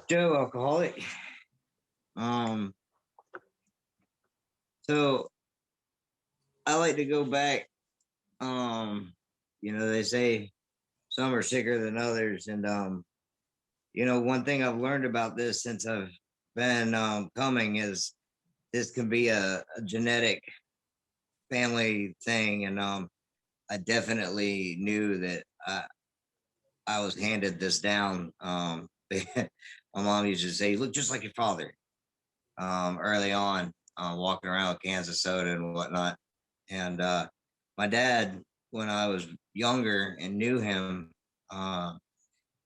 Joe, alcoholic. Um, so I like to go back. Um, they say some are sicker than others, and one thing I've learned about this since I've been coming is this can be a genetic family thing, and I definitely knew that I was handed this down. My mom used to say, "Look just like your father." Early on, walking around with cans of soda and whatnot. And my dad, when I was younger and knew him, uh,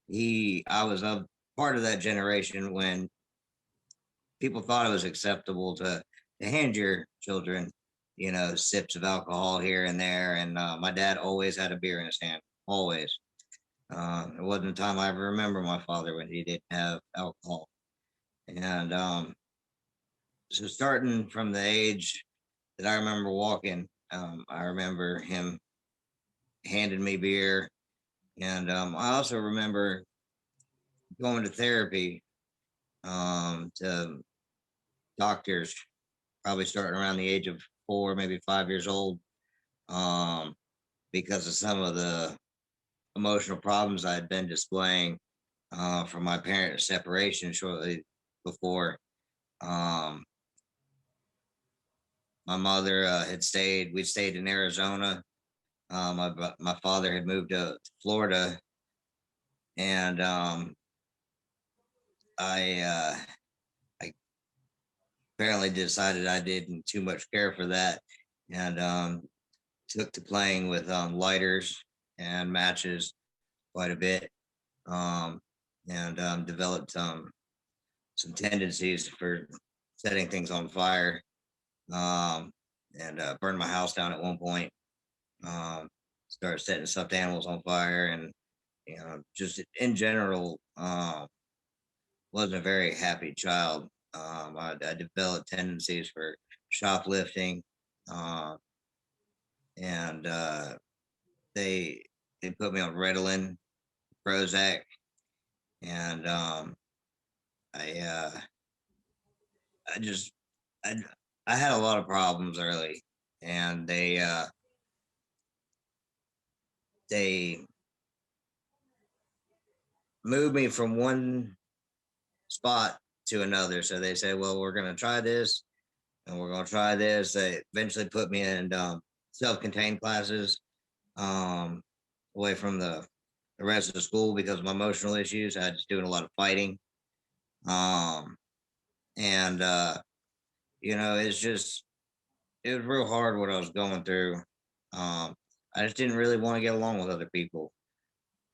I was a part of that generation when people thought it was acceptable to hand your children, sips of alcohol here and there. And my dad always had a beer in his hand, always. There wasn't a time I ever remember my father when he didn't have alcohol. And so starting from the age that I remember walking, I remember him handing me beer. And I also remember going to therapy, to doctors, probably starting around the age of 4, maybe 5 years old, um, because of some of the emotional problems I had been displaying from my parents' separation shortly before. Um, my mother we stayed in Arizona. My father had moved to Florida, and I apparently decided I didn't too much care for that, and took to playing with lighters and matches quite a bit, um, and developed some tendencies for setting things on fire, um, and burned my house down at one point. Um, Started setting stuffed animals on fire, and just in general, wasn't a very happy child. I developed tendencies for shoplifting, uh, and they they put me on Ritalin, Prozac, and I uh, I just I I had a lot of problems early, and they moved me from one spot to another. So they said, "Well, we're going to try this, and we're going to try this." They eventually put me in self-contained classes, um, away from the rest of the school because of my emotional issues. I was doing a lot of fighting, um, and it was real hard what I was going through. I just didn't really want to get along with other people,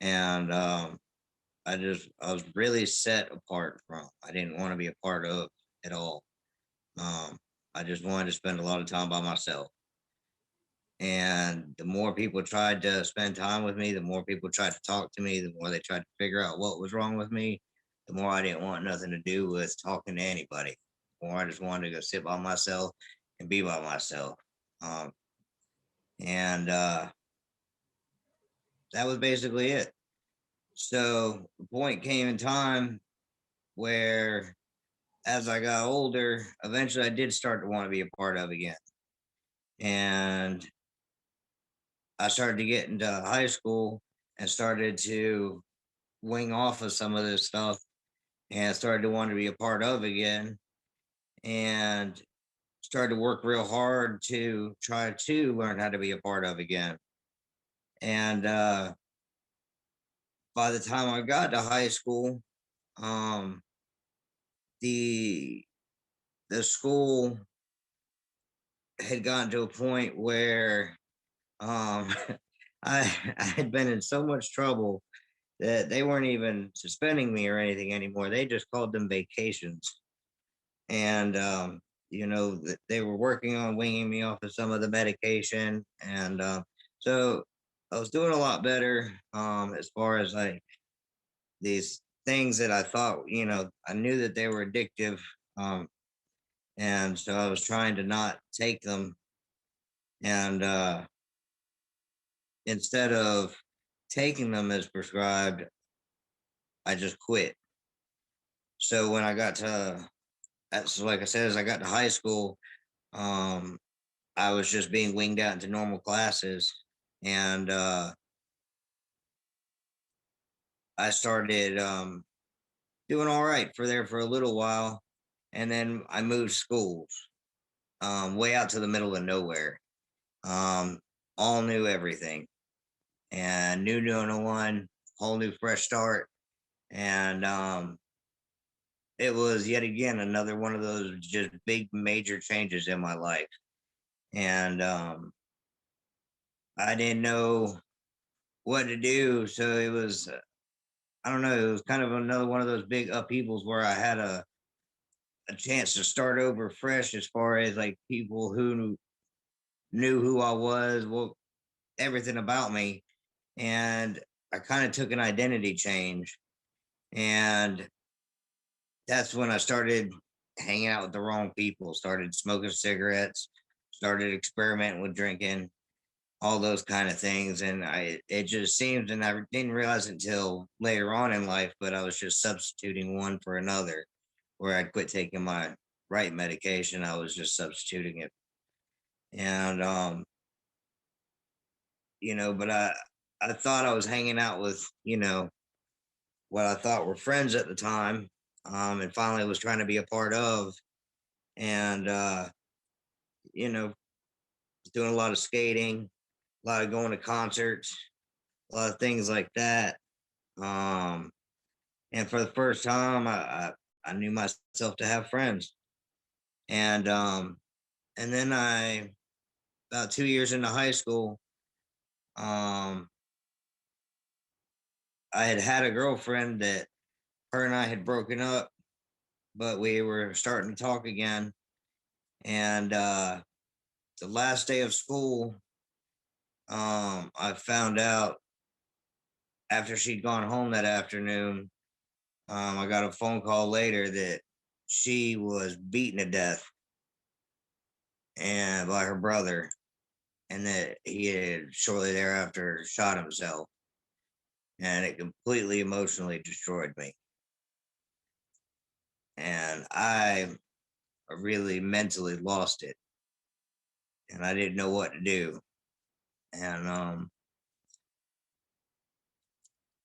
and I was really set apart from. I didn't want to be a part of at all. Um, I just wanted to spend a lot of time by myself. And the more people tried to spend time with me, the more people tried to talk to me, the more they tried to figure out what was wrong with me, the more I didn't want nothing to do with talking to anybody. The more I just wanted to go sit by myself and be by myself. Um, and That was basically it. So the point came in time where, as I got older, eventually I did start to want to be a part of again. And I started to get into high school and started to wing off of some of this stuff and started to want to be a part of again, and started to work real hard to try to learn how to be a part of again. And By the time I got to high school, um, the the school had gotten to a point where um, I had been in so much trouble that they weren't even suspending me or anything anymore. They just called them vacations. And they were working on winging me off of some of the medication, and so I was doing a lot better, as far as like these things that I thought, I knew that they were addictive, um, and so I was trying to not take them, and instead of taking them as prescribed, I just quit. So when I got to that's like I said, as I got to high school, um, I was just being winged out into normal classes, and I started doing all right for there for a little while, and then I moved schools, way out to the middle of nowhere. Um, all new everything, and new no one, whole new fresh start, and it was yet again another one of those just big major changes in my life, and I didn't know what to do, so it was I don't know, it was kind of another one of those big upheavals where I had a chance to start over fresh as far as like people who knew who I was, well, everything about me. And I kind of took an identity change. And that's when I started hanging out with the wrong people, started smoking cigarettes, started experimenting with drinking, all those kind of things. And it just seems, and I didn't realize it until later on in life, but I was just substituting one for another, where I'd quit taking my right medication. I was just substituting it. And, but I thought I was hanging out with, what I thought were friends at the time. And finally was trying to be a part of, and, you know, doing a lot of skating, a lot of going to concerts, a lot of things like that. Um, and for the first time, I knew myself to have friends, and and then about 2 years into high school, um, I had had a girlfriend that her and I had broken up, but we were starting to talk again. And the last day of school, I found out after she'd gone home that afternoon. I got a phone call later that she was beaten to death and by her brother, and that he had shortly thereafter shot himself. And it completely emotionally destroyed me. And I really mentally lost it, and I didn't know what to do. And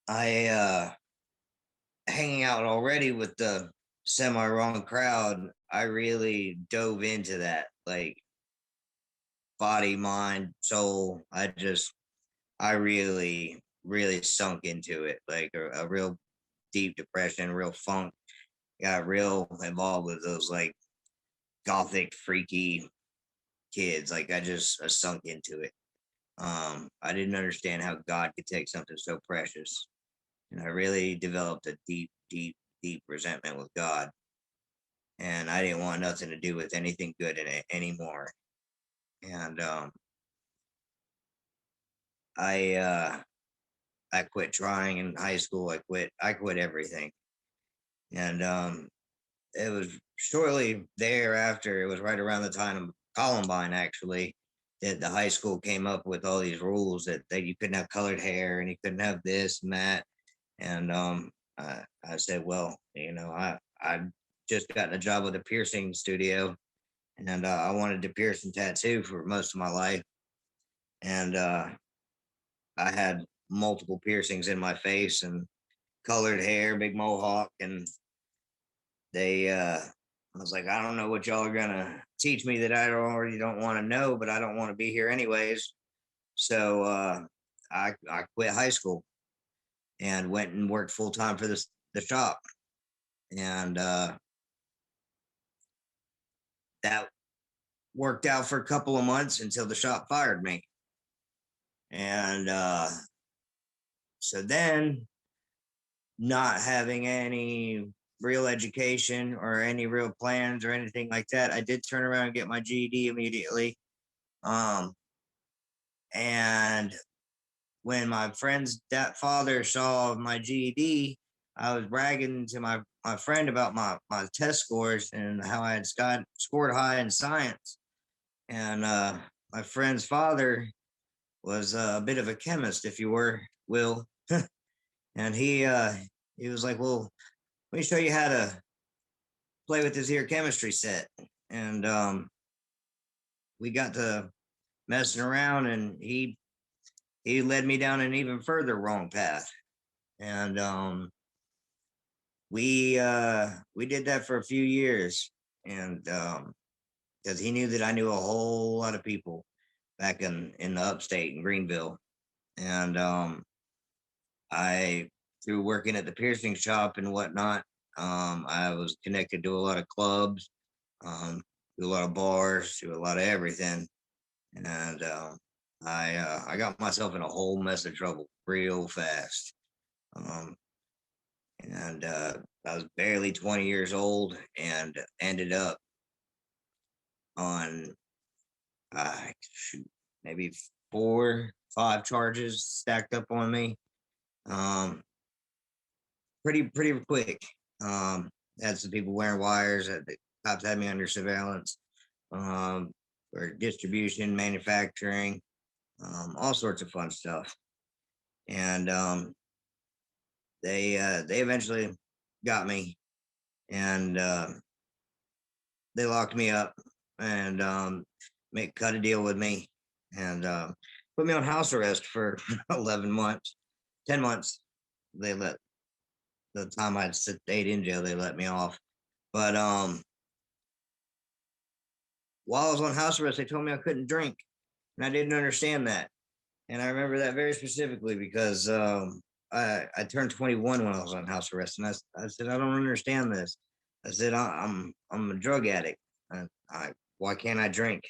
I hanging out already with the semi wrong crowd, I really dove into that, like body, mind, soul. I really, really sunk into it, like a real deep depression, real funk. Got real involved with those like gothic, freaky kids. Like I sunk into it. I didn't understand how God could take something so precious, and I really developed a deep, deep, deep resentment with God, and I didn't want nothing to do with anything good in it anymore. And I I quit trying in high school. I quit everything, and it was shortly thereafter. It was right around the time of Columbine, actually, that the high school came up with all these rules that you couldn't have colored hair and you couldn't have this and that. And I said, well, I just gotten a job with a piercing studio, and I wanted to pierce and tattoo for most of my life, and I had multiple piercings in my face and colored hair, big mohawk, and they I was like, I don't know what y'all are gonna teach me that I already don't want to know, but I don't want to be here anyways. So I quit high school and went and worked full time for the shop, and that worked out for a couple of months until the shop fired me. And so then, not having any real education or any real plans or anything like that, I did turn around and get my GED immediately. Um, and when my friend's father saw my GED, I was bragging to my friend about my test scores and how I had scored high in science. And my friend's father was a bit of a chemist, if you will. And he was like, "Well, let me show you how to play with his ear chemistry set, and we got to messing around, and he led me down an even further wrong path, and we did that for a few years, and because he knew that I knew a whole lot of people back in the upstate in Greenville, and I through working at the piercing shop and whatnot, I was connected to a lot of clubs, um, to a lot of bars, to a lot of everything, and I got myself in a whole mess of trouble real fast. Um, and I was barely 20 years old and ended up on shoot, maybe 4, 5 charges stacked up on me. Um, pretty quick. Um, had some people wearing wires. The cops had me under surveillance, um, for distribution, manufacturing, all sorts of fun stuff. And they eventually got me, and they locked me up, and make cut a deal with me, and put me on house arrest for 11 months, 10 months. They let the time I'd stayed in jail, they let me off. But while I was on house arrest, they told me I couldn't drink, and I didn't understand that. And I remember that very specifically because I turned 21 when I was on house arrest, and I said I don't understand this. I said I'm a drug addict, and why can't I drink?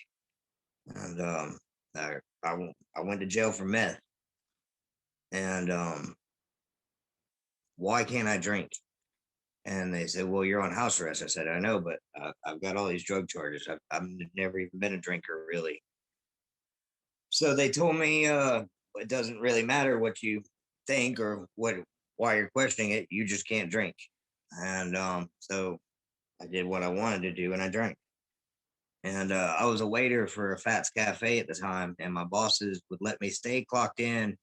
And I went to jail for meth, and why can't I drink? And they said, well, you're on house arrest. I said, I know, but I've got all these drug charges. I've never even been a drinker, really. So they told me it doesn't really matter what you think or why you're questioning it. You just can't drink. And so I did what I wanted to do, and I drank. And I was a waiter for a Fats Cafe at the time, and my bosses would let me stay clocked in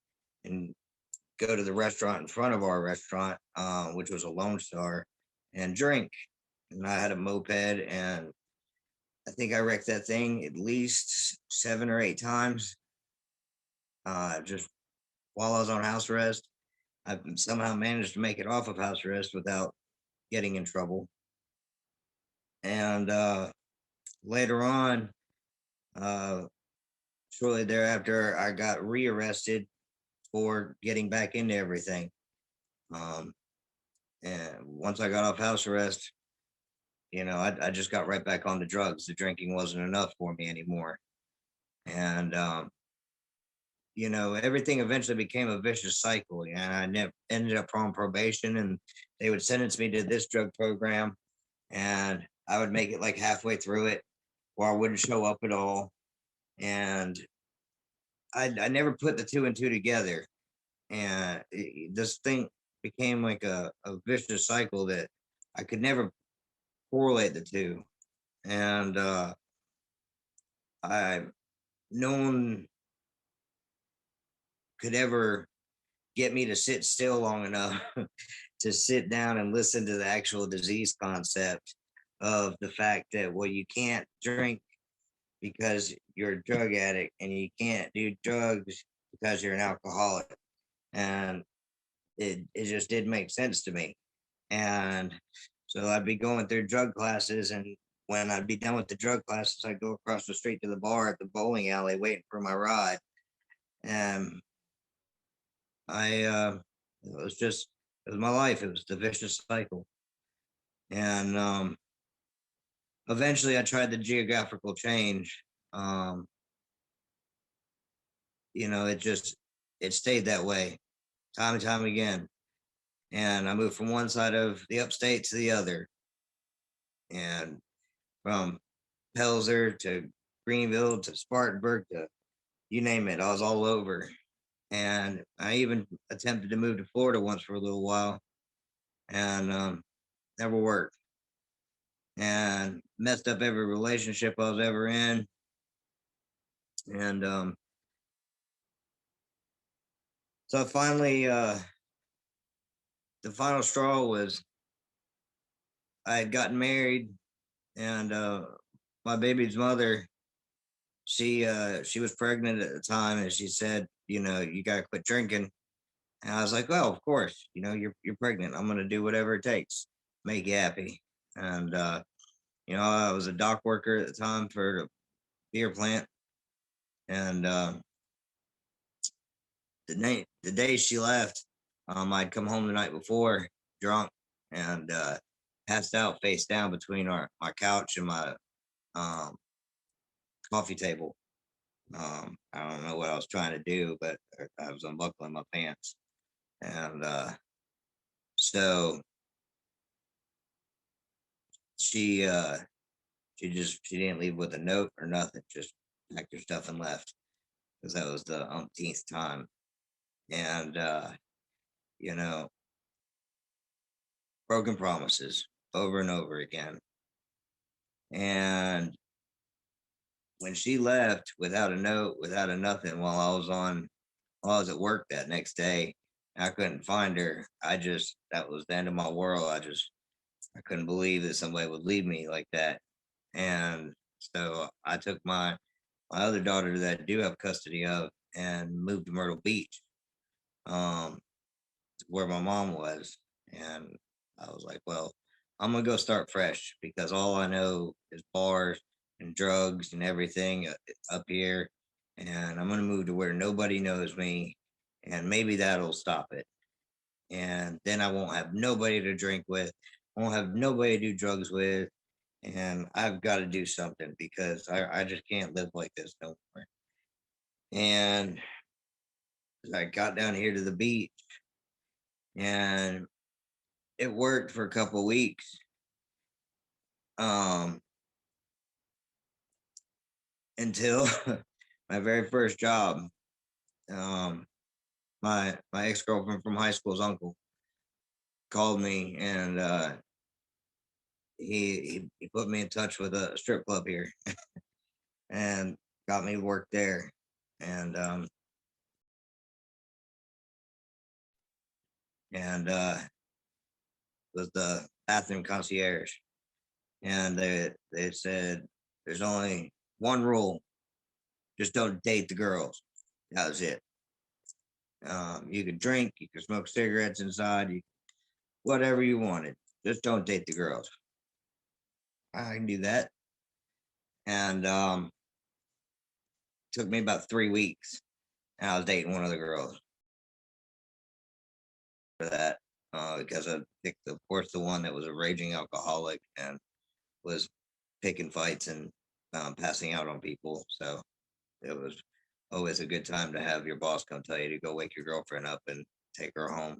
and go to the restaurant in front of our restaurant, which was a Lone Star, and drink. And I had a moped, and I think I wrecked that thing at least 7 or 8 times, just while I was on house arrest. I somehow managed to make it off of house arrest without getting in trouble. And later on, uh, shortly thereafter, I got rearrested for getting back into everything. Um, and once I got off house arrest, I just got right back on the drugs. The drinking wasn't enough for me anymore. And, everything eventually became a vicious cycle. And I never ended up on probation, and they would sentence me to this drug program, and I would make it like halfway through it, or I wouldn't show up at all. And I never put the two and two together. And this thing became like a vicious cycle that I could never correlate the two. And I no one could ever get me to sit still long enough to sit down and listen to the actual disease concept of the fact that, well, you can't drink because you're a drug addict, and you can't do drugs because you're an alcoholic. And it just didn't make sense to me. And so I'd be going through drug classes, and when I'd be done with the drug classes, I'd go across the street to the bar at the bowling alley waiting for my ride. And it was just, it was my life. It was the vicious cycle. And eventually I tried the geographical change. Um, it just, it stayed that way time and time again. And I moved from one side of the upstate to the other, and from Pelzer to Greenville to Spartanburg to you name it, I was all over. And I even attempted to move to Florida once for a little while, and never worked. And messed up every relationship I was ever in. And so finally, the final straw was I had gotten married, and my baby's mother, she was pregnant at the time, and she said, you gotta quit drinking. And I was like, well, of course, you're pregnant. I'm gonna do whatever it takes, make you happy. And I was a dock worker at the time for a beer plant, and the day she left, I'd come home the night before drunk and passed out face down between my couch and my um, coffee table. I don't know what I was trying to do, but I was unbuckling my pants, and so she she didn't leave with a note or nothing, just packed her stuff and left, because that was the umpteenth time. And you know, broken promises over and over again. And when she left without a note, without a nothing, while I was at work that next day, I couldn't find her. That was the end of my world. I couldn't believe that somebody would leave me like that. And so I took my other daughter that I do have custody of and moved to Myrtle Beach, um, where my mom was. And I was like, well, I'm gonna go start fresh, because all I know is bars and drugs and everything up here. And I'm gonna move to where nobody knows me, and maybe that'll stop it. And then I won't have nobody to drink with, won't have nobody to do drugs with, and I've got to do something, because I just can't live like this no more. And I got down here to the beach, and it worked for a couple of weeks. Um, until my very first job. Um, my ex girlfriend from high school's uncle called me, and he put me in touch with a strip club here, and got me to work there. And and was the bathroom concierge. And they said there's only one rule: just don't date the girls. That was it. You could drink, you could smoke cigarettes inside, whatever you wanted. Just don't date the girls. I can do that. And took me about 3 weeks, and I was dating one of the girls for that, because I picked, of course, the one that was a raging alcoholic and was picking fights and passing out on people. So it was always a good time to have your boss come tell you to go wake your girlfriend up and take her home.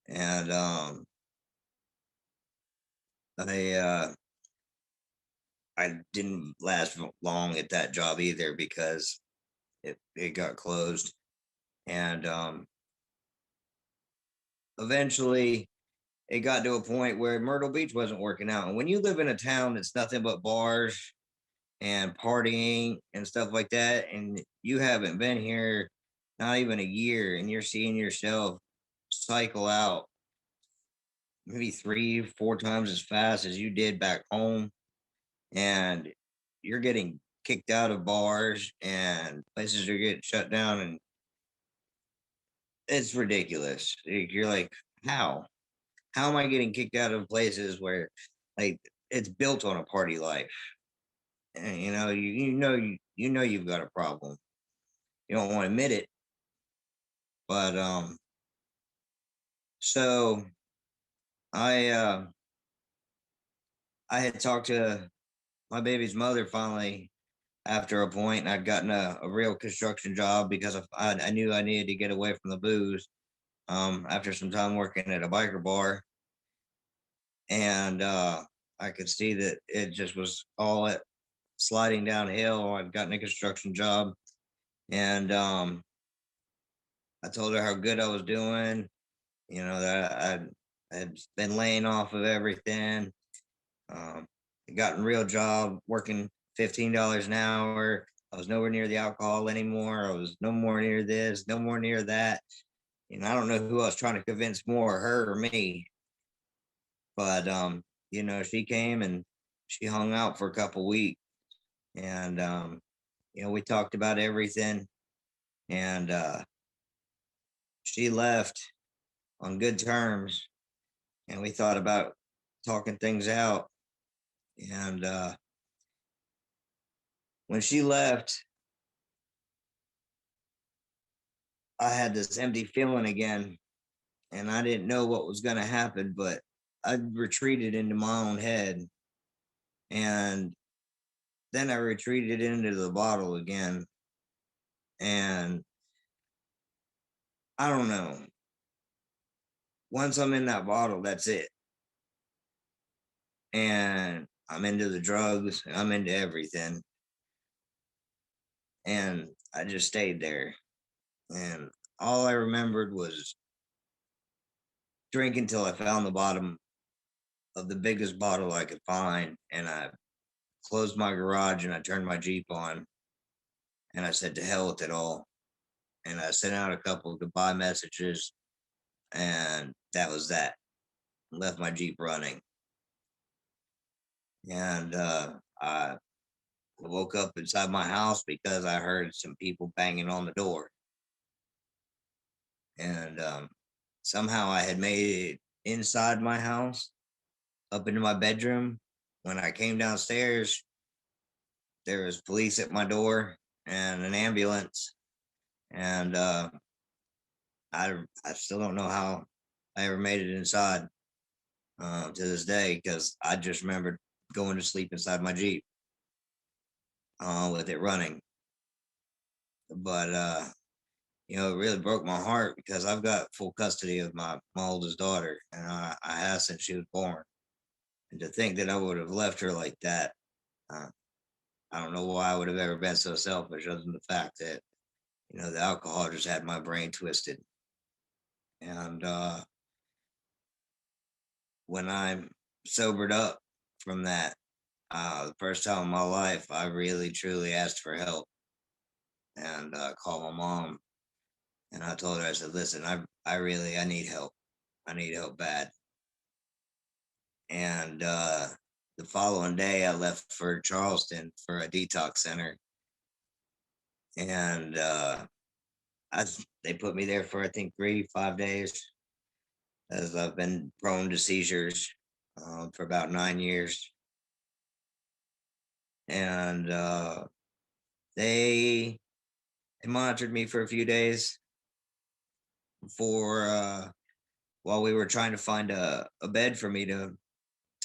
And I I didn't last long at that job either, because it got closed. And eventually it got to a point where Myrtle Beach wasn't working out. And when you live in a town that's nothing but bars and partying and stuff like that, and you haven't been here not even a year, and you're seeing yourself cycle out maybe 3, 4 times as fast as you did back home, and you're getting kicked out of bars and places are getting shut down, and it's ridiculous. You're like, how? How am I getting kicked out of places where, like, it's built on a party life? And you know you've got a problem. You don't want to admit it, but so I I had talked to my baby's mother finally after a point, and I'd gotten a real construction job, because I knew I needed to get away from the booze, after some time working at a biker bar. And I could see that it just was all at sliding downhill. I'd gotten a construction job, and I told her how good I was doing. That I had been laying off of everything. I got a real job working $15 an hour. I was nowhere near the alcohol anymore. I was no more near this, no more near that. I don't know who I was trying to convince more, her or me. But she came and she hung out for a couple weeks, and we talked about everything, and she left on good terms, and we thought about talking things out. And when she left, I had this empty feeling again, and I didn't know what was going to happen, but I retreated into my own head, and then I retreated into the bottle again. And I don't know. Once I'm in that bottle, that's it. And I'm into the drugs, I'm into everything. And I just stayed there. And all I remembered was drinking till I found the bottom of the biggest bottle I could find. And I closed my garage and I turned my Jeep on and I said, to hell with it all. And I sent out a couple of goodbye messages, and that was that. Left my Jeep running. And I woke up inside my house because I heard some people banging on the door. And somehow I had made it inside my house, up into my bedroom. When I came downstairs, there was police at my door and an ambulance. And I still don't know how I ever made it inside to this day, because I just remembered going to sleep inside my Jeep with it running. But it really broke my heart because I've got full custody of my oldest daughter, and I have since she was born. And to think that I would have left her like that, uh, I don't know why I would have ever been so selfish, other than the fact that the alcohol just had my brain twisted. And when I'm sobered up from that, the first time in my life, I really truly asked for help, and called my mom, and I told her, I said, "Listen, I need help. I need help bad." And the following day, I left for Charleston for a detox center, and they put me there for, I think, 3, 5 days, as I've been prone to seizures for about 9 years. And they monitored me for a few days for while we were trying to find a bed for me to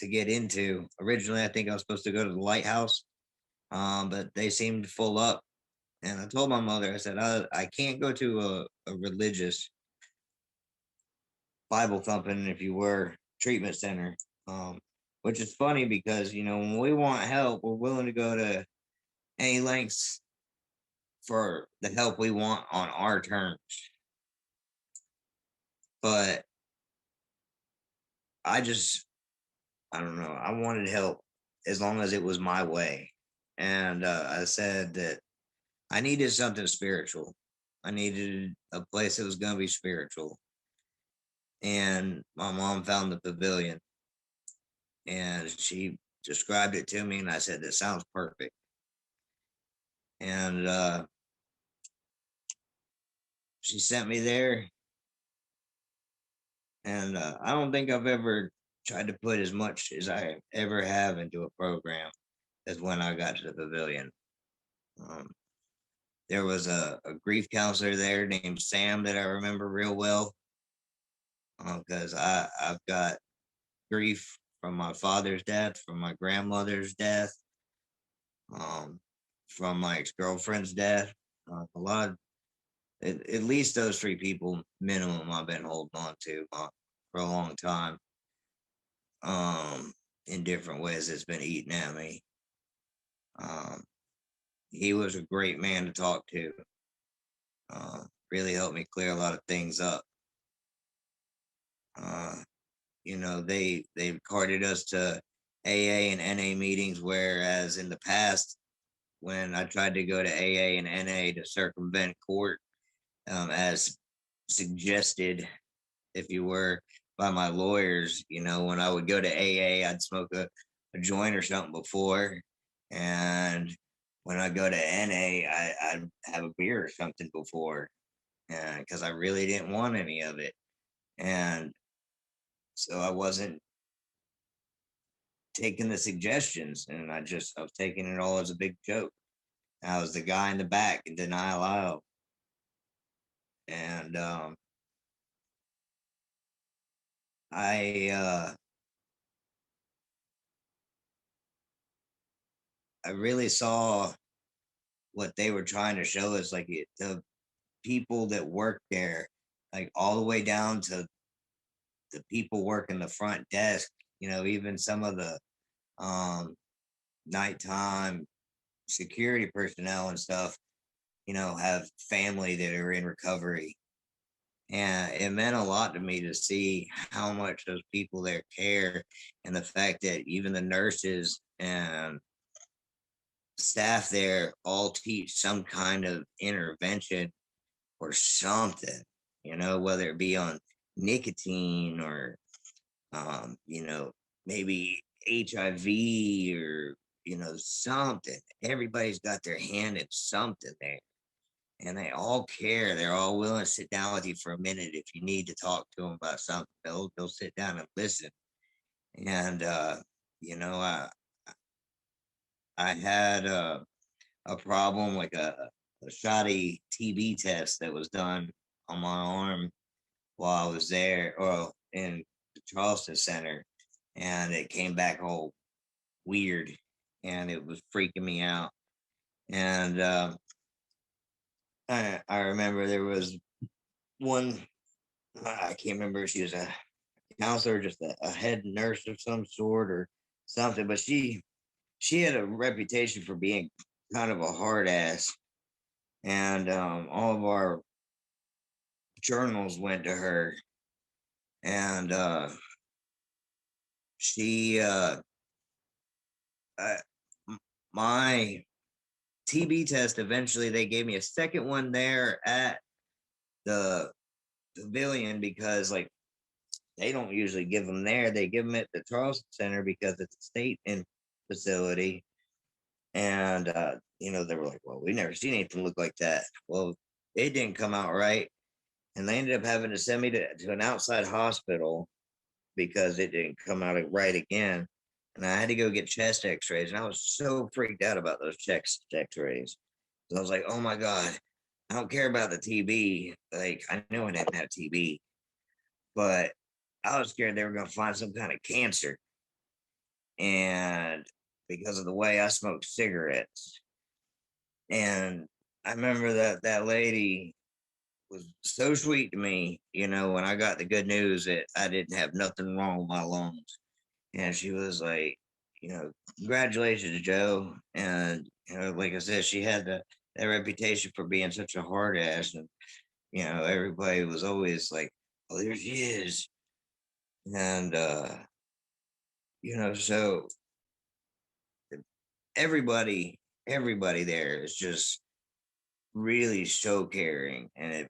get into. Originally, I think I was supposed to go to the lighthouse, but they seemed full up. And I told my mother, I said, I can't go to a religious Bible thumping, if you were, treatment center. Um, which is funny because, when we want help, we're willing to go to any lengths for the help we want on our terms. But I just, I don't know, I wanted help as long as it was my way. And I said that I needed something spiritual. I needed a place that was going to be spiritual. And my mom found the Pavilion, and she described it to me, and I said, that sounds perfect. And she sent me there. And I don't think I've ever tried to put as much as I ever have into a program as when I got to the Pavilion. Um, there was a grief counselor there named Sam that I remember real well, because I've got grief from my father's death, from my grandmother's death, um, from my ex girlfriend's death. A lot of, at least those three people minimum I've been holding on to for a long time. In different ways, it's been eating at me. Um, he was a great man to talk to. Really helped me clear a lot of things up. Uh, they've carted us to AA and NA meetings, whereas in the past, when I tried to go to AA and NA to circumvent court, as suggested, if you were, by my lawyers. When I would go to AA, I'd smoke a joint or something before. And when I go to NA, I'd have a beer or something before. And because I really didn't want any of it. And so I wasn't taking the suggestions, and I was taking it all as a big joke. I was the guy in the back in denial aisle. And I I really saw what they were trying to show us, like the people that work there, like all the way down to the people working the front desk. Even some of the um, nighttime security personnel and stuff. Have family that are in recovery. And it meant a lot to me to see how much those people there care, and the fact that even the nurses and staff there all teach some kind of intervention or something, whether it be on nicotine or, maybe HIV or, something. Everybody's got their hand in something there, and they all care. They're all willing to sit down with you for a minute if you need to talk to them about something. They'll sit down and listen. And you know, I had a problem, like a shoddy TB test that was done on my arm while I was there, or in the Charleston Center, and it came back all weird, and it was freaking me out. And I remember there was one, I can't remember if she was a counselor, just a head nurse of some sort or something, but she had a reputation for being kind of a hard ass. And all of our journals went to her. And she uh, my TB test, eventually they gave me a second one there at the pavilion, because like they don't usually give them there. They give them at the Charleston Center because it's a state in facility. And they were like, well, we never seen anything look like that. Well, it didn't come out right. And they ended up having to send me to an outside hospital because it didn't come out right again. And I had to go get chest x-rays. And I was so freaked out about those chest x-rays. So I was like, oh my God, I don't care about the TB. Like, I know I didn't have TB, but I was scared they were going to find some kind of cancer. And because of the way I smoked cigarettes. And I remember that lady was so sweet to me, when I got the good news that I didn't have nothing wrong with my lungs. And she was like, congratulations, Joe. And, like I said, she had that reputation for being such a hard ass. And, everybody was always like, oh, there she is. And, so everybody, everybody there is just really so caring. And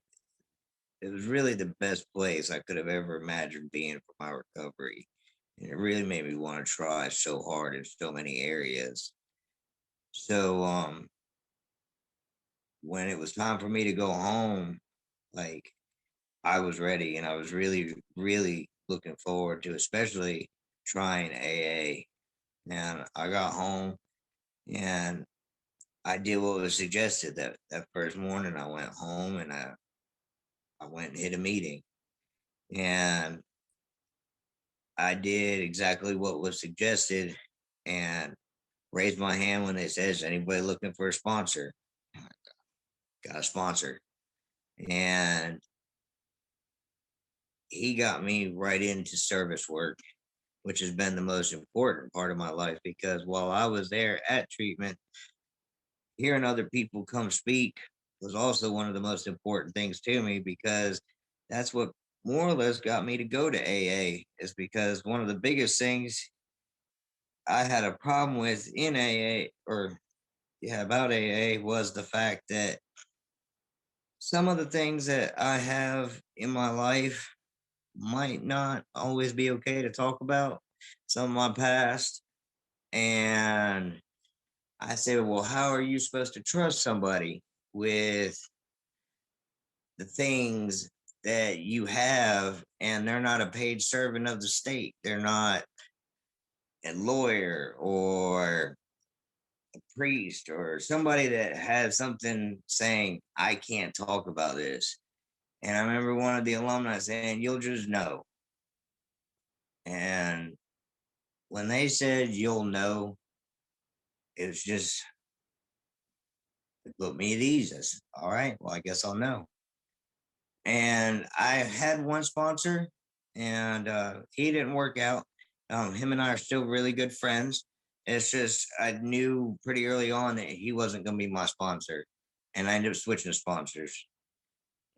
it was really the best place I could have ever imagined being for my recovery. And it really made me want to try so hard in so many areas. So when it was time for me to go home, like I was ready, and I was really, really looking forward to especially trying AA. And I got home and I did what was suggested. That first morning I went home and I went and hit a meeting. And I did exactly what was suggested and raised my hand when it says anybody looking for a sponsor. Got a sponsor. And he got me right into service work, which has been the most important part of my life, because while I was there at treatment, hearing other people come speak was also one of the most important things to me, because that's what more or less got me to go to AA, is because one of the biggest things I had a problem with in AA, or yeah, about AA, was the fact that some of the things that I have in my life might not always be okay to talk about some of my past. And I said, well, how are you supposed to trust somebody with the things that you have and they're not a paid servant of the state? They're not a lawyer or a priest or somebody that has something saying, I can't talk about this. And I remember one of the alumni saying, you'll just know. And when they said you'll know, it was just, it put me at ease. I said, all right, well, I guess I'll know. And I had one sponsor, and he didn't work out. Him and I are still really good friends. It's just I knew pretty early on that he wasn't going to be my sponsor, and I ended up switching sponsors.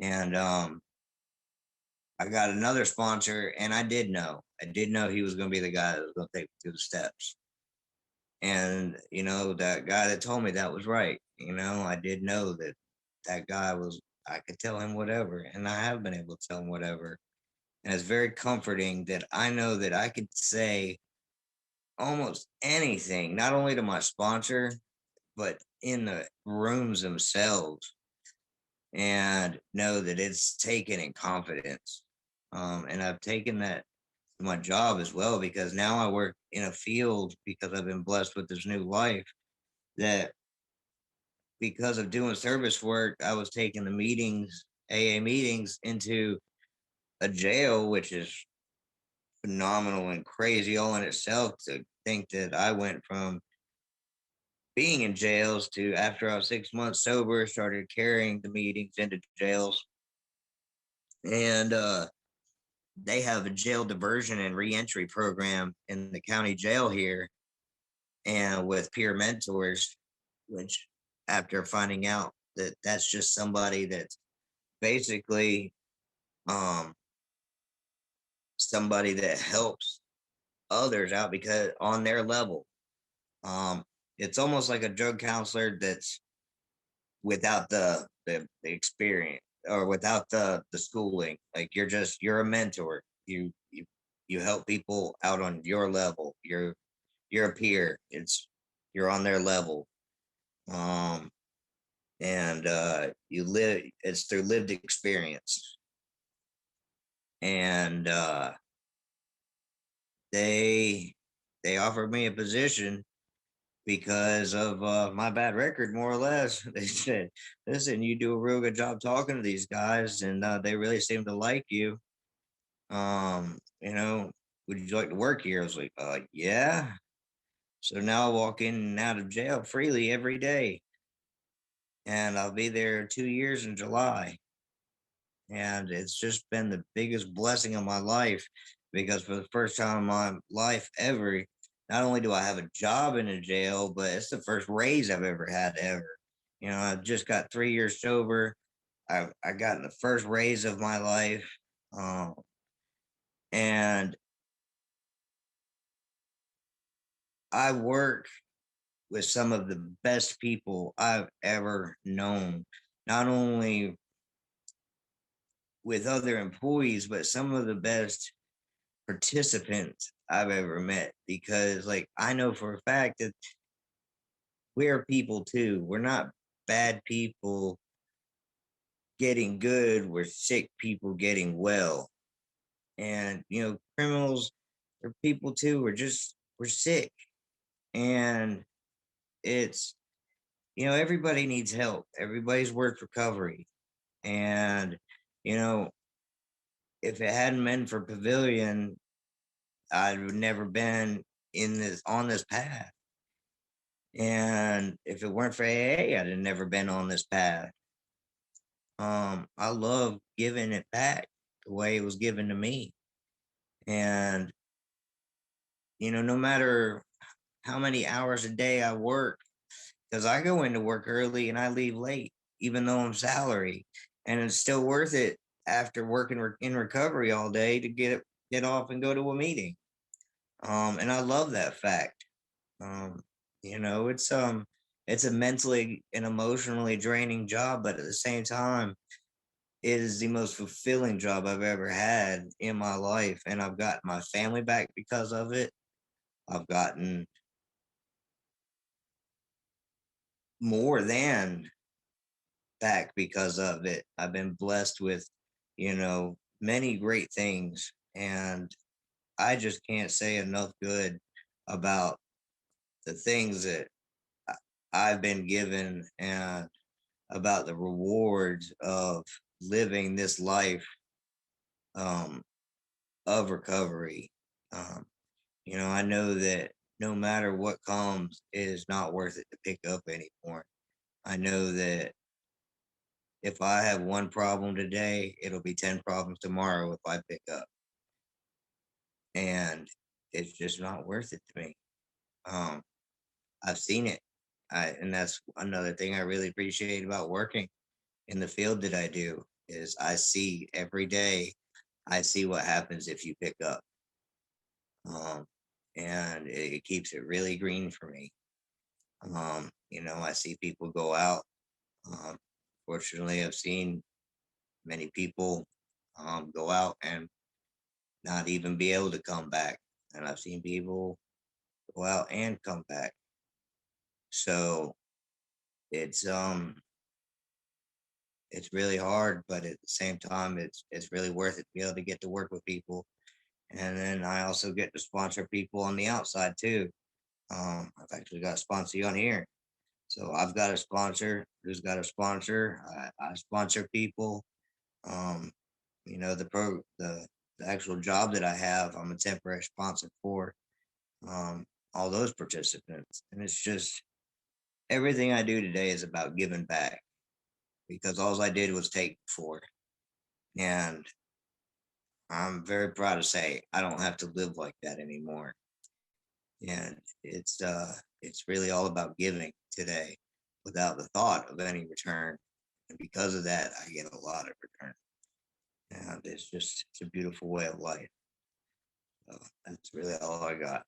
And I got another sponsor, and I did know. I did know he was going to be the guy that was going to take me through the steps. And that guy that told me that was right. I did know that that guy was. I could tell him whatever, and I have been able to tell him whatever. And it's very comforting that I know that I could say almost anything, not only to my sponsor, but in the rooms themselves, and know that it's taken in confidence. And I've taken that to my job as well, because now I work in a field, because I've been blessed with this new life, that because of doing service work, I was taking the meetings, AA meetings, into a jail, which is phenomenal and crazy all in itself, to think that I went from being in jails to, after I was 6 months sober, started carrying the meetings into jails. And they have a jail diversion and reentry program in the county jail here, and with peer mentors, which, after finding out that that's just somebody that's basically um, somebody that helps others out because on their level. Um, it's almost like a drug counselor that's without the experience, or without the schooling. Like, you're a mentor. You help people out on your level. You're a peer. You're on their level. Um, and you live. It's through lived experience. And they they offered me a position because of my bad record, more or less. They said, "Listen, you do a real good job talking to these guys, and they really seem to like you. Um, you know, would you like to work here?" I was like, "Yeah." So now I walk in and out of jail freely every day, and I'll be there 2 years in July. And it's just been the biggest blessing of my life, because for the first time in my life ever, not only do I have a job in a jail, but it's the first raise I've ever had ever. I've just got 3 years sober. I got the first raise of my life. um, and I work with some of the best people I've ever known, not only with other employees, but some of the best participants I've ever met, because, like, I know for a fact that we're people too. We're not bad people getting good, we're sick people getting well. And criminals are people too. We're sick. And it's everybody needs help. Everybody's worth recovery. And you know, if it hadn't been for Pavilion, I'd have never been in this on this path. And if it weren't for AA, I'd have never been on this path. I love giving it back the way it was given to me. And, no matter how many hours a day I work, because I go into work early and I leave late, even though I'm salary, and it's still worth it after working in recovery all day to get off and go to a meeting. And I love that fact. Um, it's a mentally and emotionally draining job, but at the same time, it is the most fulfilling job I've ever had in my life, and I've gotten my family back because of it. I've gotten more than back because of it. I've been blessed with, many great things, and I just can't say enough good about the things that I- I've been given and about the rewards of living this life um, of recovery. Um, I know that no matter what comes, it is not worth it to pick up anymore. I know that if I have one problem today, it'll be 10 problems tomorrow if I pick up. And it's just not worth it to me. Um, I've seen it. And that's another thing I really appreciate about working in the field that I do is I see every day, I see what happens if you pick up. Um, and it keeps it really green for me. I see people go out. Um, Fortunately, I've seen many people go out and not even be able to come back. And I've seen people go out and come back. So it's it's really hard, but at the same time it's really worth it to be able to get to work with people. And then I also get to sponsor people on the outside too. I've actually got a sponsor on here. So I've got a sponsor who's got a sponsor. I sponsor people. Um, the actual job that I have, I'm a temporary sponsor for um, all those participants. And it's just everything I do today is about giving back because all I did was take before. And I'm very proud to say I don't have to live like that anymore. And it's really all about giving today without the thought of any return. And because of that, I get a lot of return. And it's a beautiful way of life. So that's really all I got.